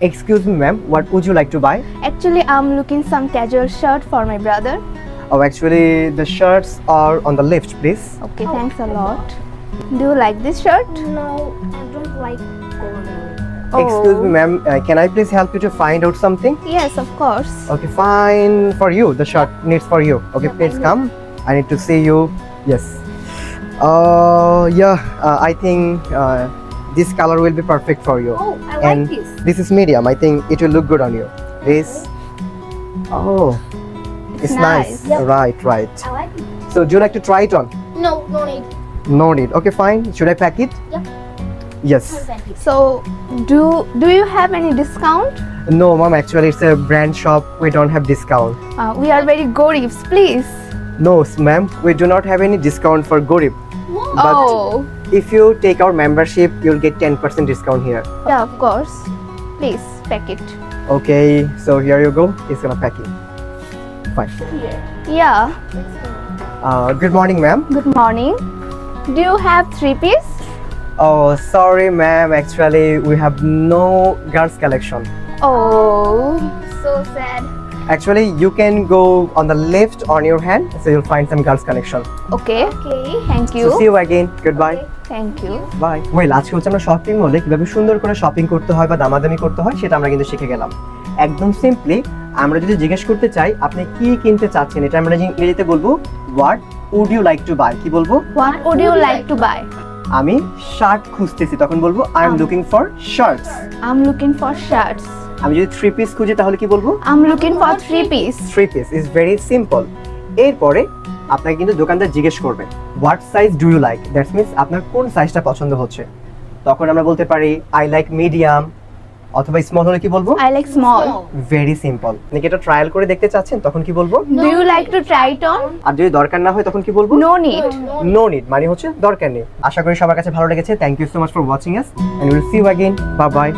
Excuse me, ma'am. What would you like to buy? Actually, I'm looking some casual shirt for my brother. Oh, actually, the shirts are on the left, please. Okay, thanks a lot. Do you like this shirt? No, I don't like gold. Excuse me, ma'am. Can I please help you to find out something? Yes, of course. Okay, fine. For you, the shirt needs for you. Okay, Yeah, please I come. I need to see you. Yes. I think this color will be perfect for you. Oh, I And like this. this is medium. I think it will look good on you. This. Oh, it's nice. nice. Yep. Right. I like it. So, do you like to try it on? No, no need. No need. Okay, fine. Should I pack it? Yep. Yes. Thank you. So, do you have any discount? No, mom. Actually, it's a brand shop. We don't have discount. We are very gorgeous, please. No, ma'am. We do not have any discount for Gorib. But Oh, if you take our membership, you'll get 10% discount here. yeah, of course. Please pack it. Okay. So here you go. It's gonna pack it. Fine. Yeah. Good morning, ma'am. Good morning. Do you have 3-piece? Oh, sorry, ma'am. Actually, we have no girls collection. Oh, So sad. Actually, you can go on the left on your hand, so you'll find some girls collection. okay. Okay. Thank So you. see you again. Goodbye. Thank you. Bye. Well, আজকে হচ্ছে আমরা shopping মলে কিভাবে সুন্দর করে shopping করতে হয় বা দামাদামি করতে হয় সেটা আমরা কিন্তু শিখে গেলাম। একদম সিম্পলি আমরা যদি জিজ্ঞেস করতে চাই আপনি কি কিনতে চাচ্ছেন, এটা আমরা ইংরেজিতে বলবো what would you like to buy. কি বলবো? What would you like to buy? আমি শার্ট খুঁজতেছি, তখন বলবো I am looking for shirts. I'm looking for shirts. আমি যদি 3 পিস খুঁজি তাহলে কি বলবো? I'm looking for 3-piece. 3 piece is very simple. এরপরে আপনাকে কিন্তু দোকানদার জিজ্ঞেস করবে what size do you like, that's means আপনার কোন সাইজটা পছন্দ হচ্ছে। তখন আমরা বলতে পারি আই লাইক মিডিয়াম, অথবা স্মল হলে কি বলবো? I like small. Very simple. আপনি কি এটা ট্রায়াল করে দেখতে চাচ্ছেন তখন কি বলবো? Do you like to try it on? আর যদি দরকার না হয় তখন কি বলবো? No need. নো নিড, মানে হচ্ছে দরকার নেই। আশা করি সবার কাছে ভালো লেগেছে। Thank you so much for watching us and will see you again. Bye by.